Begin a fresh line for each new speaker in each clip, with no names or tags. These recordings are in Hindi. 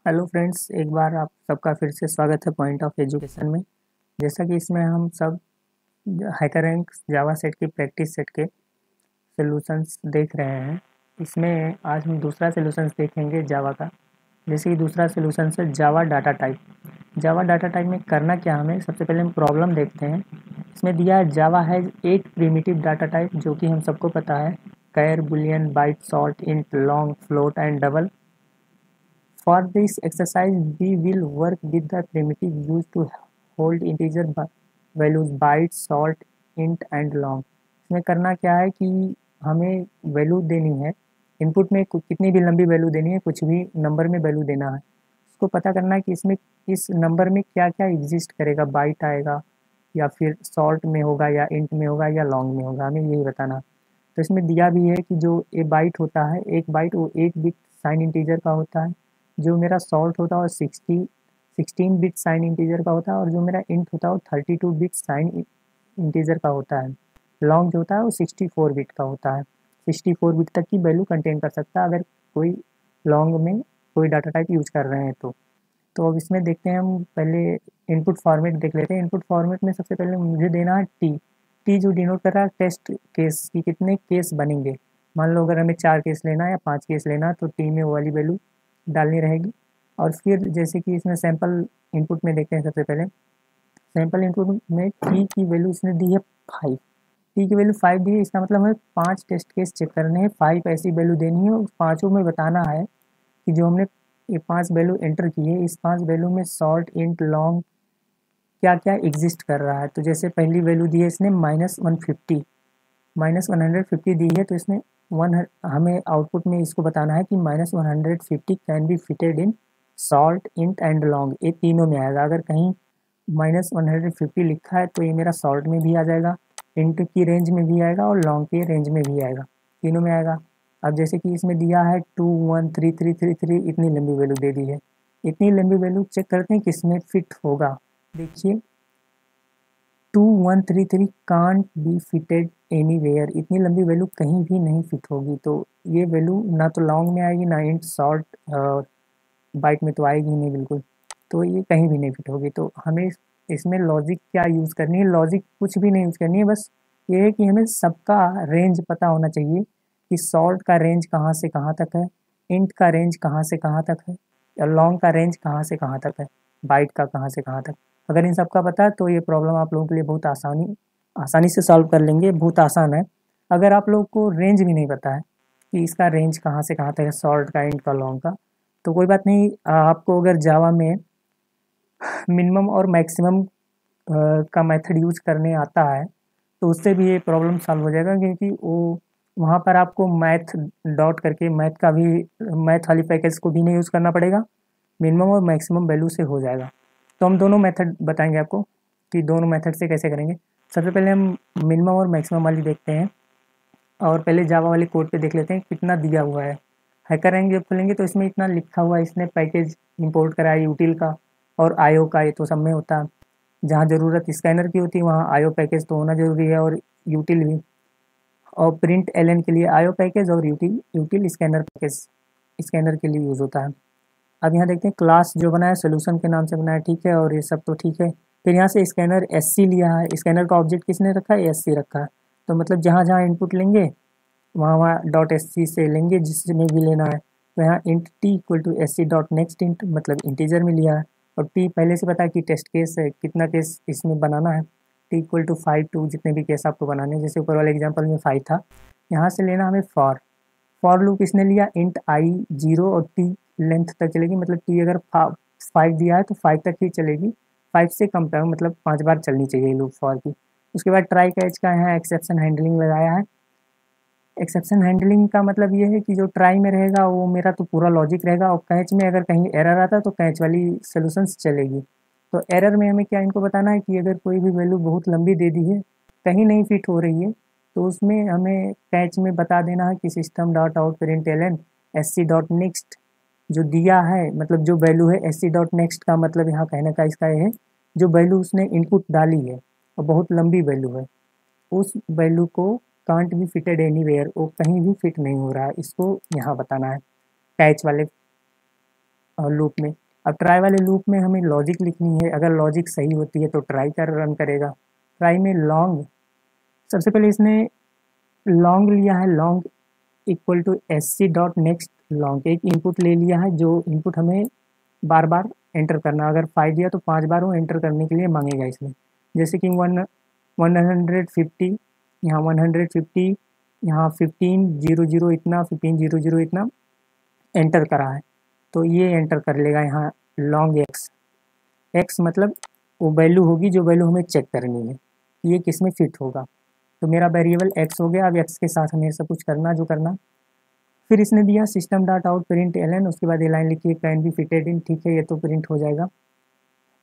हेलो फ्रेंड्स, एक बार आप सबका फिर से स्वागत है पॉइंट ऑफ एजुकेशन में। जैसा कि इसमें हम सब हैकररैंक जावा सेट की प्रैक्टिस सेट के सॉल्यूशंस देख रहे हैं। इसमें आज हम दूसरा सॉल्यूशंस देखेंगे जावा का। जैसे कि दूसरा सॉल्यूशन है जावा डाटा टाइप। जावा डाटा टाइप में करना क्या, हमें सबसे पहले हम प्रॉब्लम देखते हैं। इसमें दिया है Java has 8 primitive data type, जो कि हम सबको पता है। Char, boolean, byte, short, int, long, float and double. For this exercise, we will work with the primitive used to hold integer values byte, salt, int and long। इसमें करना क्या है कि हमें वैल्यू देनी है। इनपुट में कितनी भी लंबी वैल्यू देनी है, कुछ भी नंबर में वैल्यू देना है। उसको पता करना है कि इसमें इस नंबर में क्या क्या एग्जिस्ट करेगा, बाइट आएगा या फिर सॉल्ट में होगा या इंट में होगा या लॉन्ग में होगा, हमें यही बताना। तो इसमें दिया भी है कि जो ए बाइट होता है, एक बाइट वो 8 बिट साइन इंटीजर का होता है। जो मेरा सॉल्ट होता है वो 16 बिट साइन इंटीजर का होता है, और जो मेरा इंट होता है वो 32 बिट साइन इंटीजर का होता है। लॉन्ग जो होता है वो 64 बिट का होता है। 64 बिट तक की वैल्यू कंटेन कर सकता है अगर कोई लॉन्ग में कोई डाटा टाइप यूज कर रहे हैं तो अब इसमें देखते हैं, हम पहले इनपुट फॉर्मेट देख लेते हैं। इनपुट फॉर्मेट में सबसे पहले मुझे देना है टी। टी जो डिनोट कर रहा है टेस्ट केस की कितने केस बनेंगे। मान लो अगर हमें 4 केस लेना है या 5 केस लेना है, तो टी में वो वाली वैल्यू डालनी रहेगी। और फिर जैसे कि इसमें सैंपल इनपुट में देखते हैं, सबसे पहले सैंपल इनपुट में टी की वैल्यू इसने दी है 5। टी की वैल्यू 5 दी है, इसका मतलब हमें 5 टेस्ट केस चेक करने हैं, 5 ऐसी वैल्यू देनी है। उस पाँचों में बताना है कि जो हमने ये 5 वैल्यू एंटर की है, इस 5 वैल्यू में सॉल्ट, इंट, लॉन्ग क्या क्या एग्जिस्ट कर रहा है। तो जैसे पहली वैल्यू दी है इसने -150, -150 दी है, तो इसने वन हमें आउटपुट में इसको बताना है कि -150 can be fitted in salt, int and long. ये तीनों में आएगा। अगर कहीं -150 लिखा है तो ये मेरा सॉल्ट में भी आ जाएगा, इंट की रेंज में भी आएगा और लॉन्ग की रेंज में भी आएगा, तीनों में आएगा। अब जैसे कि इसमें दिया है 213333, इतनी लंबी वैल्यू दे दी है। इतनी लंबी वैल्यू चेक करते हैं किसमें फिट होगा। देखिए 2133 कांट बी फिटेड एनीवेयर, इतनी लंबी वैल्यू कहीं भी नहीं फिट होगी। तो ये वैल्यू ना तो लॉन्ग में आएगी, ना इंट, सॉल्ट और बाइट में तो आएगी ही नहीं बिल्कुल। तो ये कहीं भी नहीं फिट होगी। तो हमें इसमें लॉजिक क्या यूज़ करनी है, लॉजिक कुछ भी नहीं यूज़ करनी है। बस ये है कि हमें सबका रेंज पता होना चाहिए कि सॉल्ट का रेंज कहाँ से कहाँ तक है, इंट का रेंज कहाँ से कहाँ तक है, या लॉन्ग का रेंज कहाँ से कहाँ तक है, बाइट का कहाँ से कहाँ तक। अगर इन सब का पता है तो ये प्रॉब्लम आप लोगों के लिए बहुत आसानी से सॉल्व कर लेंगे, बहुत आसान है। अगर आप लोगों को रेंज भी नहीं पता है कि इसका रेंज कहाँ से कहाँ तक है, सॉल्ट का, इंट का, लॉन्ग का, तो कोई बात नहीं। आपको अगर जावा में मिनिमम और मैक्सिमम का मेथड यूज करने आता है तो उससे भी ये प्रॉब्लम सॉल्व हो जाएगा, क्योंकि वो वहाँ पर आपको मैथ डॉट करके मैथ का भी, मैथ वाली पैकेज को भी नहीं यूज़ करना पड़ेगा। मिनिमम और मैक्सिमम वैल्यू से हो जाएगा। तो हम दोनों मेथड बताएंगे आपको कि दोनों मेथड से कैसे करेंगे। सबसे पहले हम मिनिमम और मैक्सिमम वाली देखते हैं, और पहले जावा वाले कोड पे देख लेते हैं कितना दिया हुआ है। हैकर रैंक जब खोलेंगे तो इसमें इतना लिखा हुआ है, इसने पैकेज इंपोर्ट करा है यूटिल का और आईओ का, ये तो सब में होता है। जहाँ ज़रूरत स्कैनर की होती है वहाँ आईओ पैकेज तो होना ज़रूरी है, और यूटिल भी। और प्रिंट एलएन के लिए आईओ पैकेज और यूटिल यूटिल स्कैनर पैकेज स्कैनर के लिए यूज़ होता है। अब यहाँ देखते हैं क्लास जो बनाया सोल्यूशन के नाम से बनाया, ठीक है, और ये सब तो ठीक है। फिर यहाँ से स्कैनर एससी लिया है, स्कैनर का ऑब्जेक्ट किसने रखा है, एससी रखा है। तो मतलब जहाँ जहाँ इनपुट लेंगे वहाँ वहाँ डॉट एस सी से लेंगे जिसमें भी लेना है। तो यहाँ int t equal to s c dot next int, मतलब इंटीजर में लिया है। और टी पहले से पता है कि टेस्ट केस है, कितना केस इसमें बनाना है। टी इक्वल टू 5 टू जितने भी केस आपको बनाने हैं, जैसे ऊपर वाले एग्जाम्पल में 5 था। यहाँ से लेना हमें फॉर लूप इसने लिया इंट आई 0 और टी लेंथ तक चलेगी, मतलब टी अगर 5 दिया है तो 5 तक ही चलेगी। 5 से कम तक, मतलब 5 बार चलनी चाहिए लूप फॉर की। उसके बाद ट्राई कैच का यहाँ एक्सेप्शन हैंडलिंग लगाया है। एक्सेप्शन हैंडलिंग का मतलब ये है कि जो ट्राई में रहेगा वो मेरा तो पूरा लॉजिक रहेगा, और कैच में अगर कहीं एरर आता है तो कैच वाली सोल्यूशंस चलेगी। तो एरर में हमें क्या इनको बताना है कि अगर कोई भी वैल्यू बहुत लंबी दे दी है, कहीं नहीं फिट हो रही है, तो उसमें हमें कैच में बता देना है कि system dot out println s c dot next जो दिया है, मतलब जो वैल्यू है एस सी डॉट नेक्स्ट का मतलब यहाँ कहने का इसका ये है, जो वैल्यू उसने इनपुट डाली है और बहुत लंबी वैल्यू है, उस वैल्यू को कांट बी फिटेड एनीवेयर, वो कहीं भी फिट नहीं हो रहा है, इसको यहाँ बताना है कैच वाले लूप में। अब ट्राई वाले लूप में हमें लॉजिक लिखनी है, अगर लॉजिक सही होती है तो ट्राई कर रन करेगा। ट्राई में लॉन्ग, सबसे पहले इसने लॉन्ग लिया है, long equal to s c dot next long, एक इनपुट ले लिया है जो इनपुट हमें बार बार एंटर करना, अगर 5 दिया तो 5 बार वो एंटर करने के लिए मांगेगा इसमें। जैसे कि 150, यहाँ 150, यहाँ 1500 इतना, 1500 इतना एंटर करा है, तो ये एंटर कर लेगा यहाँ लॉन्ग एक्स। एक्स मतलब वो वैल्यू होगी जो वैल्यू हमें चेक करनी है, ये किस में फिट होगा। तो मेरा वेरिएबल एक्स हो गया। अब एक्स के साथ हमें सब कुछ करना जो करना। फिर इसने दिया system dot out println, उसके बाद ये लाइन लिखी कैन बी फिटेड इन, ठीक है ये तो प्रिंट हो जाएगा,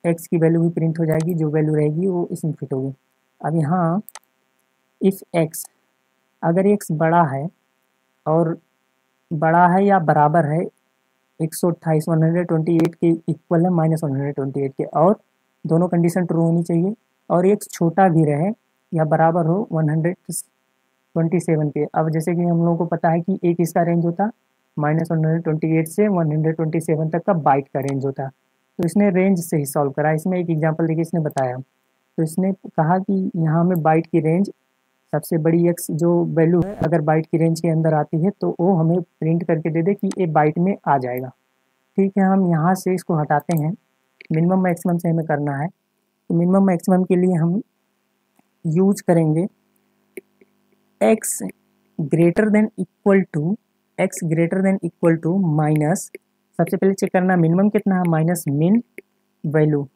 एक्स की वैल्यू भी प्रिंट हो जाएगी, जो वैल्यू रहेगी वो इसमें फिट होगी। अब यहाँ इफ़ एक्स, अगर एक्स बड़ा है और बड़ा है या बराबर है 128 128 के इक्वल है -128 के, और दोनों कंडीशन ट्रू होनी चाहिए, और एक्स छोटा भी रहे या बराबर हो 127 के। अब जैसे कि हम लोगों को पता है कि एक इसका रेंज होता -128 से 127 तक का बाइट का रेंज होता, तो इसने रेंज से ही सॉल्व करा। इसमें एक एग्जांपल देखिए इसने बताया, तो इसने कहा कि यहाँ में बाइट की रेंज सबसे बड़ी एक्स जो वैल्यू है अगर बाइट की रेंज के अंदर आती है तो वो हमें प्रिंट करके दे दे कि ये बाइट में आ जाएगा। ठीक है, हम यहाँ से इसको हटाते हैं, मिनिमम मैक्सिमम से हमें करना है, तो मिनिमम मैक्सिमम के लिए हम यूज करेंगे x greater than equal to minus, सबसे पहले चेक करना मिनिमम कितना है, minus min value,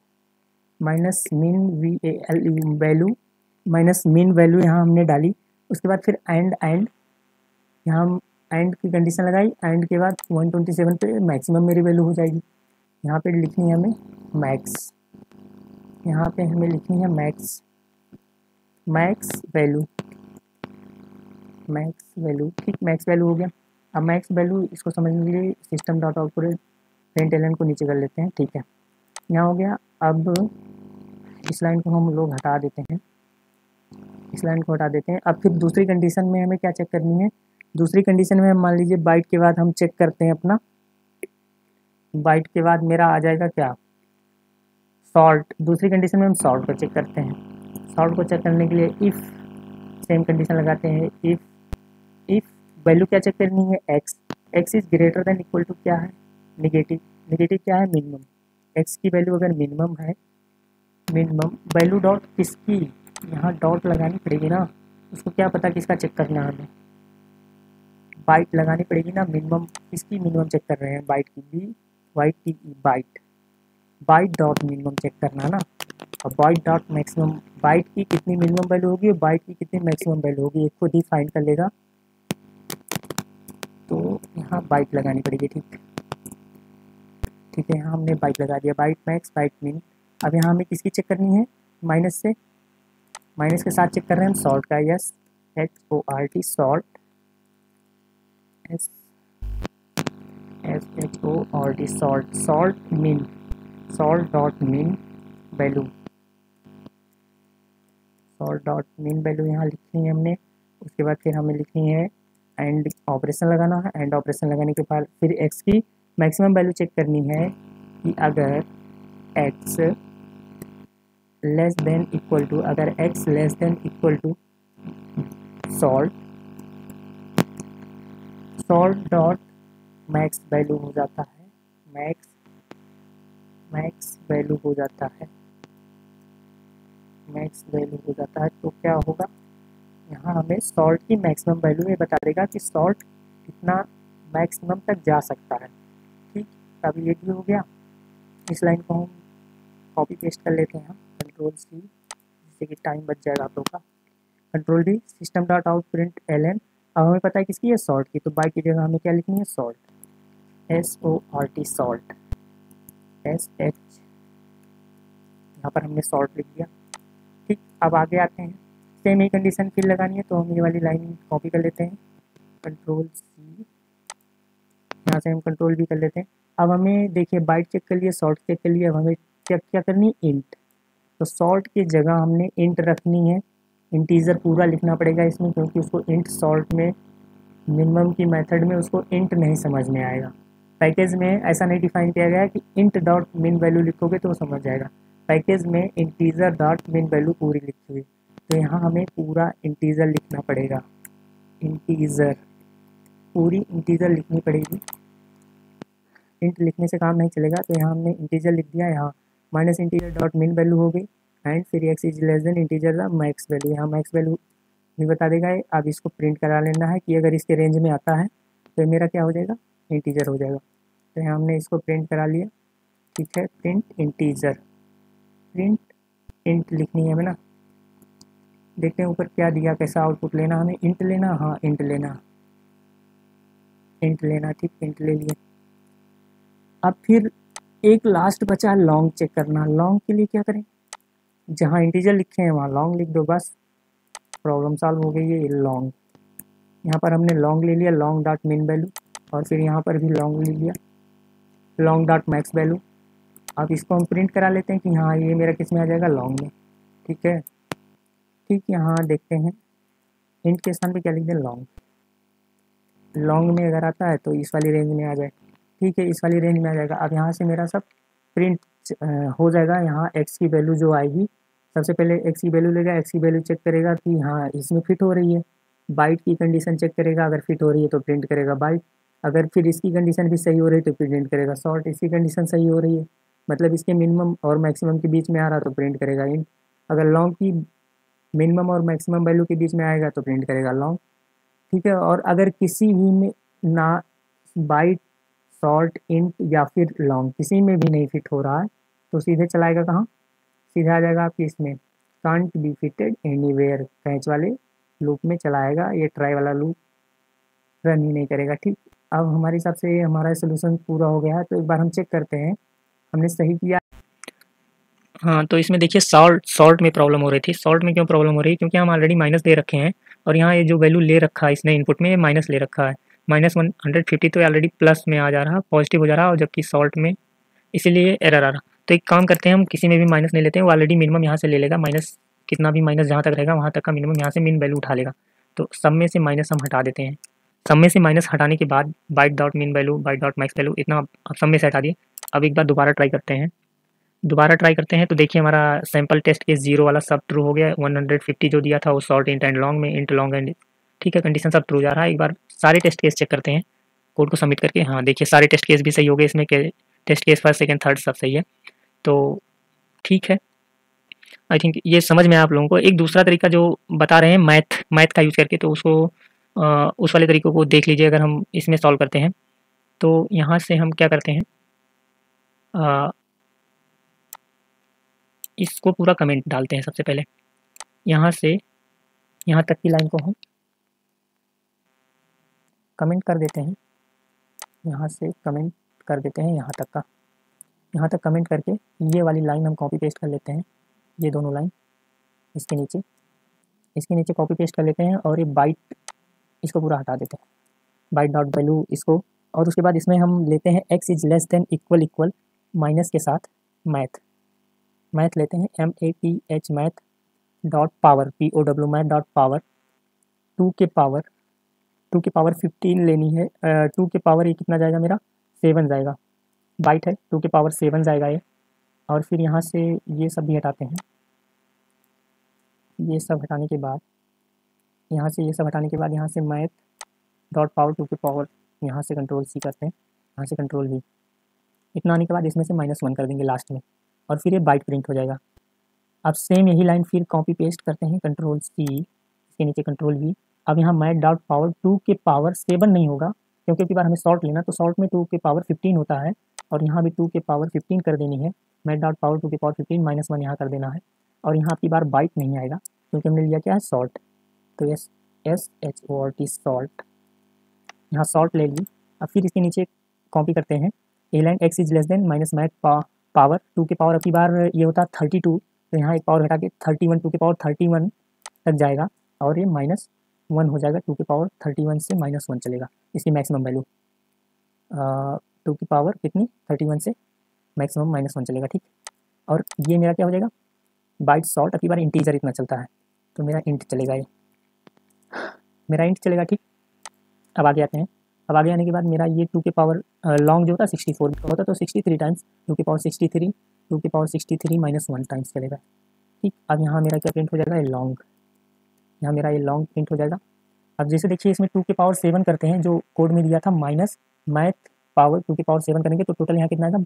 minus min value, minus min value यहाँ हमने डाली। उसके बाद फिर एंड यहाँ हम एंड की कंडीशन लगाई, एंड के बाद 127 पे मैक्सिमम मेरी वैल्यू हो जाएगी। यहाँ पे लिखनी है हमें मैक्स, यहाँ पे हमें लिखनी है मैक्स वैल्यू, ठीक, मैक्स वैल्यू हो गया। अब मैक्स वैल्यू इसको समझने के लिए system dot output println को नीचे कर लेते हैं, ठीक है, यहाँ हो गया। अब इस लाइन को हम लोग हटा देते हैं, इस लाइन को हटा देते हैं। अब फिर दूसरी कंडीशन में हमें क्या चेक करनी है, दूसरी कंडीशन में हम मान लीजिए बाइट के बाद हम चेक करते हैं अपना, बाइट के बाद मेरा आ जाएगा क्या, सॉल्ट। दूसरी कंडीशन में हम सॉल्ट को चेक करते हैं, सॉल्ट को चेक करने के लिए इफ़ सेम कंडीशन लगाते हैं, इफ़ वैल्यू क्या चेक करनी है, x is greater than equal to क्या है, नेगेटिव क्या है, मिनिमम। एक्स की वैल्यू अगर मिनिमम है, मिनिमम वैल्यू डॉट किसकी, यहाँ डॉट लगानी पड़ेगी ना, उसको क्या पता किसका चेक करना है, हमें बाइट लगानी पड़ेगी ना, मिनिमम किसकी मिनिमम चेक कर रहे हैं, बाइट की, बाइट डॉट मिनिमम चेक करना है ना। और बाइट डॉट मैक्सिमम, बाइट की कितनी मिनिमम वैल्यू होगी और बाइट की कितनी मैक्सिमम वैल्यू होगी, एक खुद ही फाइंड कर लेगा, तो यहाँ बाइट लगानी पड़ेगी, ठीक है, यहाँ हमने बाइट लगा दिया, बाइट मैक्स बाइट मिन। अब यहाँ हमें किसकी चेक करनी है, माइनस से, माइनस के साथ चेक कर रहे हैं हम सॉल्ट का, yes SOLT salt, SHOLT salt, salt dot min value, salt dot min value यहाँ लिखनी है हमने। उसके बाद फिर हमें लिखनी है एंड ऑपरेशन लगाना है, एंड ऑपरेशन लगाने के बाद फिर एक्स की मैक्सिमम वैल्यू चेक करनी है कि अगर x less than equal to, अगर x less than equal to short dot max value हो जाता है, मैक्स वैल्यू हो जाता है, मैक्स वैल्यू हो जाता है, तो क्या होगा, यहाँ हमें सॉल्ट की मैक्सिमम वैल्यू ये बता देगा कि सॉल्ट कितना मैक्सिमम तक जा सकता है, ठीक। अब ये भी हो गया। इस लाइन को हम कॉपी पेस्ट कर लेते हैं, कंट्रोल C, जिससे कि टाइम बच जाएगा आप लोग का, control D, system dot out println. अब हमें पता है किसकी है, सॉल्ट की, तो बाइट की जगह हमें क्या लिखनी है, सॉल्ट, SOLT सॉल्ट, SH, यहाँ पर हमने सॉल्ट लिख दिया, ठीक। अब आगे आते हैं, सेम ही कंडीशन फिर लगानी है, तो हम ये वाली लाइन कॉपी कर लेते हैं, कंट्रोल C, यहाँ से हम कंट्रोल V कर लेते हैं। अब हमें देखिए बाइट चेक कर लिए, सॉल्ट चेक कर लिए, अब हमें क्या करनी है, इंट, तो सॉल्ट की जगह हमने इंट रखनी है, इंटीजर पूरा लिखना पड़ेगा इसमें, क्योंकि उसको इंट सॉल्ट में मिनिमम की मेथड में उसको इंट नहीं समझ में आएगा, पैकेज में ऐसा नहीं डिफाइन किया गया कि इंट डॉट मिन वैल्यू लिखोगे तो वो समझ जाएगा। पैकेज में इंटीजर डॉट मिन वैल्यू पूरी लिखी हुई, तो यहाँ हमें पूरा इंटीजर लिखना पड़ेगा। इंटीजर, पूरी इंटीजर लिखनी पड़ेगी। इंट लिखने से काम नहीं चलेगा, तो यहाँ हमने इंटीजर लिख दिया। यहाँ minus integer dot min value हो गई एंड फिर x is less then integer the max value. यहाँ मैक्स वैल्यू भी बता देगा। अब इसको प्रिंट करा लेना है कि अगर इसके रेंज में आता है तो मेरा क्या हो जाएगा, इंटीजर हो जाएगा। तो यहाँ हमने इसको प्रिंट करा लिया। ठीक है, प्रिंट इंटीजर, प्रिंट इंट लिखनी है हमें ना। देखते हैं ऊपर क्या दिया, कैसा आउटपुट लेना हमें। इंट लेना, हाँ इंट लेना, इंट लेना। ठीक, इंट ले लिया। अब फिर एक लास्ट बचा लॉन्ग चेक करना। लॉन्ग के लिए क्या करें, जहाँ इंटीजर लिखे हैं वहाँ लॉन्ग लिख दो, बस प्रॉब्लम सॉल्व हो गई है। लॉन्ग, यहाँ पर हमने लॉन्ग ले लिया, लॉन्ग डॉट मिन वैल्यू, और फिर यहाँ पर भी लॉन्ग ले लिया, लॉन्ग डॉट मैक्स वैल्यू। अब इसको हम प्रिंट करा लेते हैं कि हाँ ये मेरा किस में आ जाएगा, लॉन्ग में। ठीक है, ठीक, यहाँ देखते हैं इंट के स्थान पे क्या लिख दें, लॉन्ग। लॉन्ग में अगर आता है तो इस वाली रेंज में आ जाए। ठीक है, इस वाली रेंज में आ जाएगा। अब यहाँ से मेरा सब प्रिंट हो जाएगा। यहाँ एक्स की वैल्यू जो आएगी, सबसे पहले एक्स की वैल्यू लेगा, एक्स की वैल्यू चेक करेगा कि हाँ इसमें फिट हो रही है। बाइट की कंडीशन चेक करेगा, अगर फिट हो रही है तो प्रिंट करेगा बाइट। अगर फिर इसकी कंडीशन भी सही हो रही है तो प्रिंट करेगा शॉर्ट। इसकी कंडीशन सही हो रही है, मतलब इसके मिनिमम और मैक्सिमम के बीच में आ रहा तो प्रिंट करेगा इंट। अगर लॉन्ग की मिनिमम और मैक्सिमम वैल्यू के बीच में आएगा तो प्रिंट करेगा लॉन्ग। ठीक है, और अगर किसी भी में ना बाइट, शॉर्ट, इंट या फिर लॉन्ग किसी में भी नहीं फिट हो रहा है तो सीधे चलाएगा कहाँ, सीधा आ जाएगा आपकी इसमें can't be fitted anywhere, catch वाले लूप में चलाएगा। ये ट्राई वाला लूप रन ही नहीं करेगा। ठीक, अब हमारे हिसाब से हमारा सोल्यूशन पूरा हो गया है, तो एक बार हम चेक करते हैं हमने सही किया। हाँ, तो इसमें देखिए सॉल्ट में प्रॉब्लम हो रही थी। सॉल्ट में क्यों प्रॉब्लम हो रही है, क्योंकि हम ऑलरेडी माइनस दे रखे हैं और यहाँ ये जो वैल्यू ले रखा है इसने इनपुट में, ये माइनस ले रखा है। -150 तो ऑलरेडी प्लस में आ जा रहा, पॉजिटिव हो जा रहा, और जबकि सॉल्ट में इसीलिए एरर आ रहा। तो एक काम करते हैं, हम किसी में भी माइनस नहीं लेते हैं, वो ऑलरेडी मिनिमम यहाँ से ले लेगा। माइनस कितना भी माइनस जहाँ तक रहेगा वहाँ तक का मिनिमम यहाँ से मिन वैल्यू उठा लेगा। तो सब में से माइनस हम हटा देते हैं। सब में से माइनस हटाने के बाद byte dot min value, byte dot max value, इतना अब सब में से हटा दिए। अब एक बार दोबारा ट्राई करते हैं। दोबारा ट्राई करते हैं तो देखिए हमारा सैंपल टेस्ट केस 0 वाला सब ट्रू हो गया। 150 जो दिया था वो शॉर्ट, इंट एंड लॉन्ग में, इंट लॉन्ग एंड। ठीक है, कंडीशन सब ट्रू जा रहा है। एक बार सारे टेस्ट केस चेक करते हैं कोड को सबमिट करके। हाँ देखिए सारे टेस्ट केस भी सही हो गए इसमें, test case first, second, third सब सही है। तो ठीक है, आई थिंक ये समझ में आया आप लोगों को। एक दूसरा तरीका जो बता रहे हैं मैथ का यूज़ करके, तो उसको उस वाले तरीकों को देख लीजिए। अगर हम इसमें सॉल्व करते हैं तो यहाँ से हम क्या करते हैं, इसको पूरा कमेंट डालते हैं। सबसे पहले यहाँ से यहाँ तक की लाइन को हम कमेंट कर देते हैं। यहाँ से कमेंट कर देते हैं यहाँ तक का। यहाँ तक कमेंट करके ये वाली लाइन हम कॉपी पेस्ट कर लेते हैं। ये दोनों लाइन इसके नीचे कॉपी पेस्ट कर लेते हैं, और ये बाइट इसको पूरा हटा देते हैं, बाइट डॉट वैल्यू इसको। और उसके बाद इसमें हम लेते हैं x is less than equal minus के साथ मैथ लेते हैं, MATH math dot power, POW math dot power 2 के पावर 15 लेनी है। 2 के पावर ये कितना जाएगा मेरा, 7 जाएगा। बाइट है, 2 के पावर 7 जाएगा ये। और फिर यहाँ से ये सब भी हटाते हैं। ये सब हटाने के बाद यहाँ से ये सब हटाने के बाद यहाँ से मैथ डॉट पावर 2 के पावर, यहाँ से कंट्रोल C करते हैं, यहाँ से कंट्रोल V। इतना आने के बाद इसमें से -1 कर देंगे लास्ट में, और फिर ये बाइट प्रिंट हो जाएगा। अब सेम यही लाइन फिर कॉपी पेस्ट करते हैं, कंट्रोल C, इसके नीचे कंट्रोल V। अब यहाँ मैथ डॉट पावर 2 के पावर 7 नहीं होगा, क्योंकि एक बार हमें शॉर्ट लेना, तो शॉर्ट में 2 के पावर 15 होता है, और यहाँ भी 2 के पावर 15 कर देनी है। मैथ डॉट पावर 2 के पावर 15 -1 यहाँ कर देना है। और यहाँ आपकी बार बाइट नहीं आएगा, क्योंकि हमने लिया क्या है, शॉर्ट। तो SHORT शॉर्ट, यहाँ शॉर्ट ले ली। अब फिर इसके नीचे कॉपी करते हैं a line, x is less than minus math power 2 के पावर, अभी बार ये होता है 32, तो यहाँ एक पावर हटा के 31, 2 के पावर 31 तक जाएगा, और ये -1 हो जाएगा। 2 के पावर 31 से -1 चलेगा, इसकी मैक्सिमम वैल्यू 2 की पावर कितनी, 31 से मैक्सिमम -1 चलेगा। ठीक, और ये मेरा क्या हो जाएगा, बाइट शॉर्ट। अभी बार इंटीजर इतना चलता है, तो मेरा इंट चलेगा, ये मेरा इंट चलेगा। ठीक, अब आगे आते हैं। अब आगे आने के बाद मेरा ये 2 के पावर लॉन्ग जो होता है 64 होता तो 63 टाइम्स 2 के पावर 63 2 के पावर 63 माइनस 1 टाइम्स करेगा। ठीक, अब यहाँ मेरा क्या प्रिंट हो जाएगा, ये लॉन्ग, यहाँ मेरा ये लॉन्ग प्रिंट हो जाएगा। अब जैसे देखिए इसमें 2 के पावर 7 करते हैं, जो कोड में दिया था माइनस मैथ पावर 2 के पावर 7 करेंगे तो टोटल यहाँ कितना आएगा,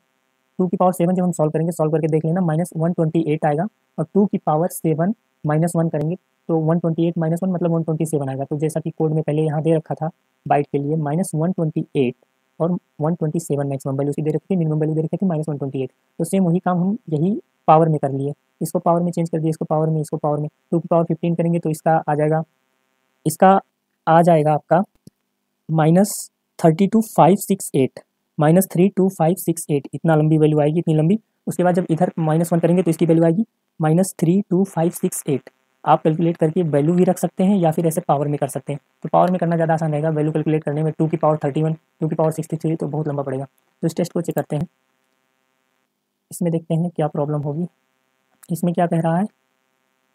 2 की पावर 7 जब हम सॉल्व करेंगे, सॉल्व करके देख लेना, माइनस 128 आएगा। और 2 की पावर 7 माइनस 1 करेंगे तो 128 माइनस 1 मतलब 127 आएगा। तो जैसा कि कोड में पहले यहाँ दे रखा था बाइट के लिए माइनस 128 और 127 मैक्सिमम वैल्यू उसकी दे रखी थी, मिनिमम वैल्यू दे रखी थी माइनस 128। तो सेम वही काम हम यही पावर में कर लिए, इसको पावर में चेंज कर दिए, इसको पावर में, इसको पावर में। 2 की पावर 15 करेंगे तो इसका आ जाएगा, इसका आ जाएगा आपका -32,568 -32568, इतना लंबी वैल्यू आएगी, इतनी लंबी। उसके बाद जब इधर -1 करेंगे तो इसकी वैल्यू आएगी -32568। आप कैलकुलेट करके वैल्यू भी रख सकते हैं या फिर ऐसे पावर में कर सकते हैं। तो पावर में करना ज़्यादा आसान रहेगा वैल्यू कैलकुलेट करने में। 2 की पावर 31 2 की पावर 63 तो बहुत लंबा पड़ेगा। तो इस टेस्ट को चेक करते हैं, इसमें देखते हैं क्या प्रॉब्लम होगी। इसमें क्या कह रहा है,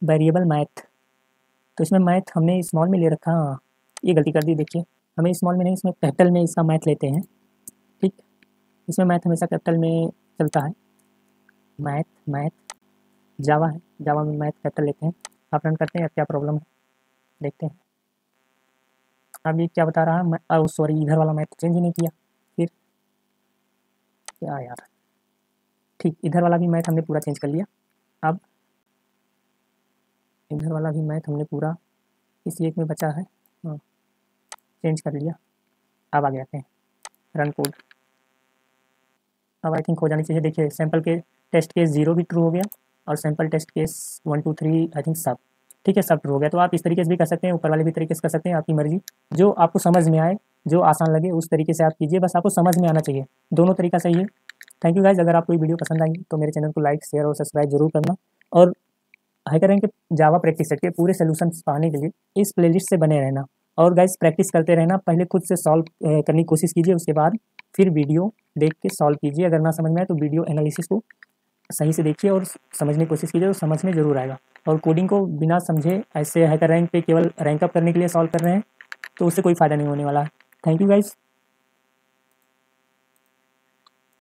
वेरिएबल मैथ, तो इसमें मैथ हमने स्मॉल में ले रखा, हाँ ये गलती कर दी। देखिए हमें स्मॉल में नहीं, इसमें कैपिटल में इसका मैथ लेते हैं। ठीक, इसमें मैथ हमेशा कैपिटल में चलता है। मैथ मैथ जावा है, जावा में मैथ कैपिटल लेते हैं। आप रन करते हैं, अब क्या प्रॉब्लम है देखते हैं। अब ये क्या बता रहा है, सॉरी इधर वाला मैथ चेंज ही नहीं किया, फिर क्या यार। ठीक, इधर वाला भी मैथ हमने पूरा चेंज कर लिया। अब इधर वाला भी मैथ हमने पूरा इसी एक में बचा है, हाँ चेंज कर लिया। अब आगे आते हैं रन कोड। अब आई थिंक हो जानी चाहिए। देखिए सैम्पल के टेस्ट केस 0 भी ट्रू हो गया और sample test case 1 2 3 I think सब, ठीक है सब ट्रू हो गया। तो आप इस तरीके से भी कर सकते हैं, ऊपर वाले भी तरीके से कर सकते हैं, आपकी मर्जी, जो आपको समझ में आए, जो आसान लगे उस तरीके से आप कीजिए, बस आपको समझ में आना चाहिए, दोनों तरीका सही है। थैंक यू गाइज, अगर आपको ये वीडियो पसंद आई तो मेरे चैनल को लाइक शेयर और सब्सक्राइब जरूर करना। और हैकर रैंक के जावा प्रैक्टिस सेट के पूरे सोल्यूशन पाने के लिए इस प्लेलिस्ट से बने रहना। और गाइज प्रैक्टिस करते रहना, पहले खुद से सॉल्व करने की कोशिश कीजिए, उसके बाद फिर वीडियो देख के सॉल्व कीजिए। अगर ना समझ में आए तो वीडियो एनालिसिस को सही से देखिए और समझने की कोशिश कीजिए, तो समझ में ज़रूर आएगा। और कोडिंग को बिना समझे ऐसे हैकर रैंक पे केवल रैंक अप करने के लिए सॉल्व कर रहे हैं तो उससे कोई फ़ायदा नहीं होने वाला है। Thank you guys.